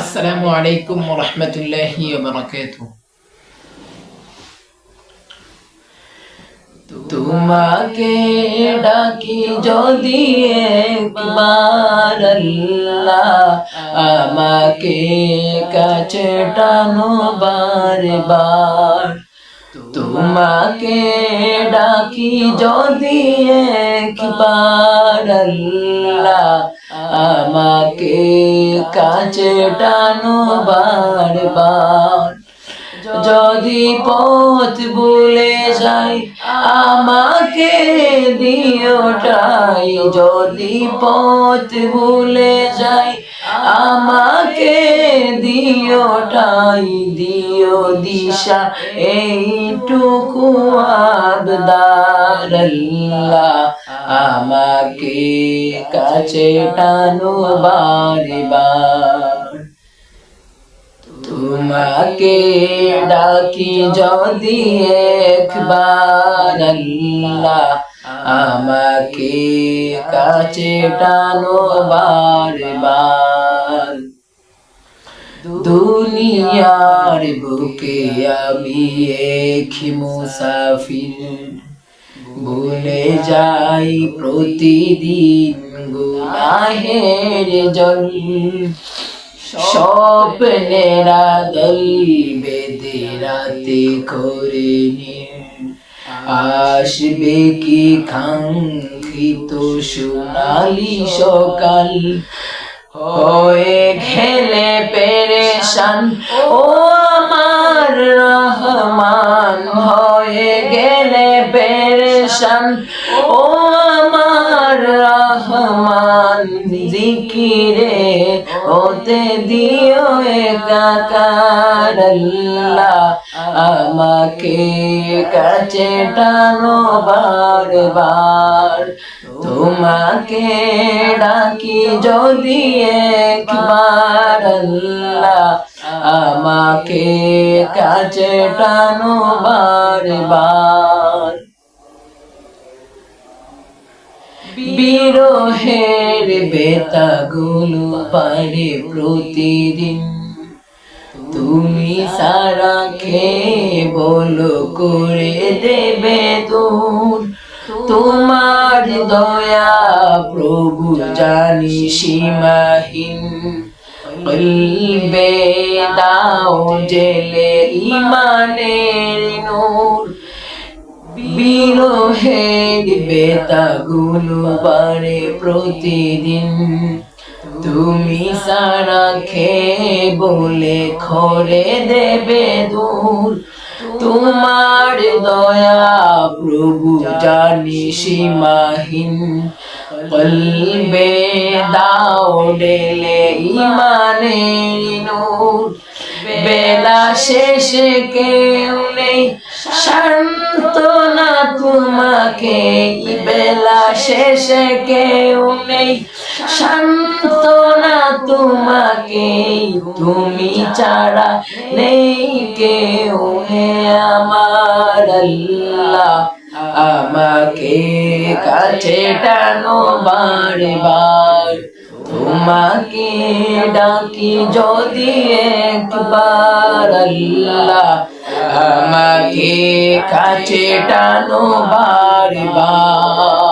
আসসালামু আলাইকুম ওয়া রাহমাতুল্লাহি ওয়া বারাকাতুহু। তোমাকে ডাকি যদি একবার আল্লাহ, আমাকে কাছে টানো বারবার। তোমাকে ডাকি যদি একবার আল্লাহ, আমাকে কাছে টানো বারবার। যদি পথ ভুলে যাই আমাকে দিও ঠাই, যদি পথ ভুলে যাই আমাকে দিও ঠাই, দিও দিশা এইটুকু আবদার আল্লাহ, আমাকে কাছে টানো বারবার। তোমাকে ডাকি যদি একবার আল্লাহ, আমাকে কাছে টানো বারবার। দুনিয়ার বুকে আমি এক মুসাফির, ভুলে যাই প্রতিদিন গুনাহের জল। স্বপ্নেরা দল বেঁধে রাতে করে আসবে কি কাঙ্ক্ষিত সোনালি সকাল। হয়ে গেলে পেরেশান ও আমার রহমান, হয়ে গেলে পেরেশান ও আমার রহমান। জিকিরে ওতে দিও একাকার আল্লাহ, আমাকে কাছে টানো বারবার। তোমাকে ডাকি যদি একবার আল্লাহ, আমাকে কাছে টানো বারবার। বিরহের বেতাগুলো পারে প্রতিদিন, তুমি সারা খেয়ে বলো করে দেবে দূর। তোমার দয়া প্রভু জানি সীমাহীন, কলবে দাও জেলে ইমানের নূর। বিরহের বেতাগুলো বাড়ে প্রতিদিন, তুমি সারা খেয়ে বলে করে দেবে দূর। তোমার দয়া প্রভু জানি সীমাহীন, কলবে দাও ঢেলে ইমানের নূর। বেলা শেষে কেউ নেই সান্ত্বনা তোমাকে, বেলা শেষে কেউ নেই সান্ত্বনা তোমাকে। তুমি ছাড়া নেই কেউ হে আমার আল্লাহ, আমাকে কাছে টানো বারবার। তোমাকে ডাকি যদি একবার আল্লাহ, আমাকে কাছে টানো বারবার।